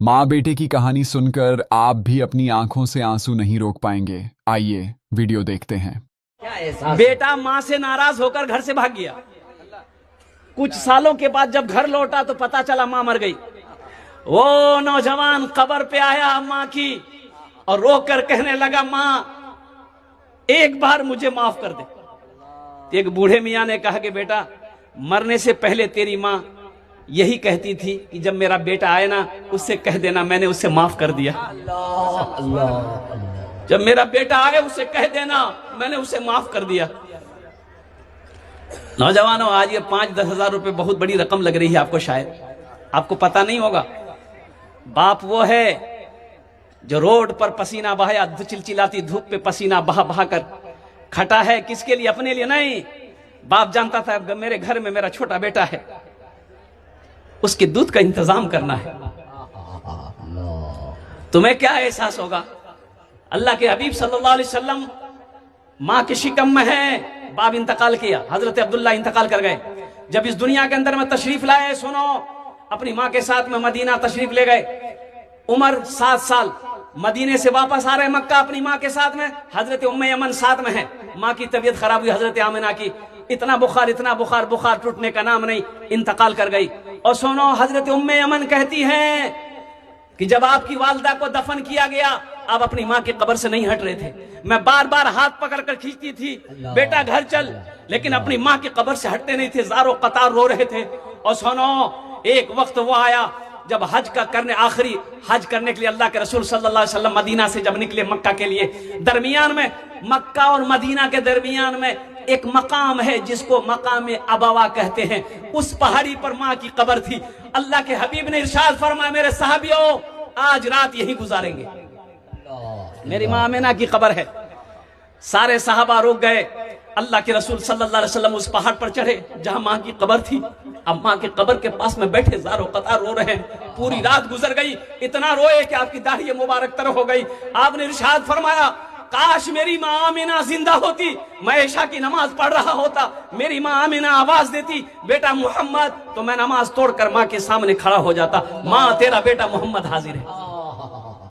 माँ बेटे की कहानी सुनकर आप भी अपनी आंखों से आंसू नहीं रोक पाएंगे। आइए वीडियो देखते हैं। बेटा माँ से नाराज होकर घर से भाग गया। कुछ सालों के बाद जब घर लौटा तो पता चला माँ मर गई। वो नौजवान कब्र पे आया माँ की और रो कर कहने लगा, माँ एक बार मुझे माफ कर दे। एक बूढ़े मियाँ ने कहा कि बेटा मरने से पहले तेरी माँ यही कहती थी कि जब मेरा बेटा आए ना उससे कह देना मैंने उसे माफ कर दिया। जब मेरा बेटा आए उसे कह देना मैंने उसे माफ कर दिया। नौजवानों, आज ये 5-10 हजार रुपए बहुत बड़ी रकम लग रही है आपको, शायद आपको पता नहीं होगा। बाप वो है जो रोड पर पसीना बहाया, चिलचिलाती धूप पे पसीना बहा बहा कर खटा है। किसके लिए? अपने लिए नहीं। बाप जानता था मेरे घर में मेरा छोटा बेटा है, उसके दूध का इंतजाम करना है। तुम्हें क्या एहसास होगा? अल्लाह के हबीब सल्लल्लाहु अलैहि वसल्लम माँ के शिकम में है, बाप इंतकाल किया, हजरत अब्दुल्ला इंतकाल कर गए। जब इस दुनिया के अंदर में तशरीफ लाए, सुनो, अपनी माँ के साथ में मदीना तशरीफ ले गए। उम्र 7 साल, मदीने से वापस आ रहे मक्का अपनी माँ के साथ में। हजरत उम्मे यमन साथ में है। माँ की तबीयत खराब हुई, हजरत आमिना की, इतना बुखार, बुखार टूटने का नाम नहीं, इंतकाल कर गई। और सुनो, हजरत उम्मे यमन कहती हैं कि जब आपकी वालदा को दफन किया गया आप अपनी माँ की कब्र से नहीं हट रहे थे। मैं बार बार हाथ पकड़कर खींचती थी, बेटा घर चल, लेकिन अपनी माँ की कब्र से हटते नहीं थे, ज़ारो कतार रो रहे थे। और सुनो, एक वक्त वो आया जब हज का करने, आखिरी हज करने के लिए अल्लाह के रसूल सल्लल्लाहु अलैहि वसल्लम मदीना से जब निकले मक्का के लिए, दरमियान में, मक्का और मदीना के दरमियान में एक मकाम है जिसको मकाम अबवा कहते हैं। उस पहाड़ी पर माँ की कब्र थी। अल्लाह के हबीब ने इरशाद फरमाया, मेरे सहाबियों आज रात यहीं गुजारेंगे, मेरी माँ आमिना की कब्र है। सारे सहाबा रुक गए। अल्लाह के रसूल सल्लल्लाहु अलैहि वसल्लम उस पहाड़ पर चढ़े जहां माँ की कब्र थी। अब माँ के कब्र के पास में बैठे ज़ारो कतार रो रहे हैं। पूरी रात गुजर गई, इतना रोए कि आपकी दाढ़ी मुबारक तर हो गई। आपने इरशाद फरमाया, काश मेरी माँ आमिना जिंदा होती, मैं इशा की नमाज पढ़ रहा होता, मेरी माँ आमिना आवाज देती बेटा मोहम्मद, तो मैं नमाज तोड़कर माँ के सामने खड़ा हो जाता। माँ तेरा बेटा मोहम्मद हाजिर है।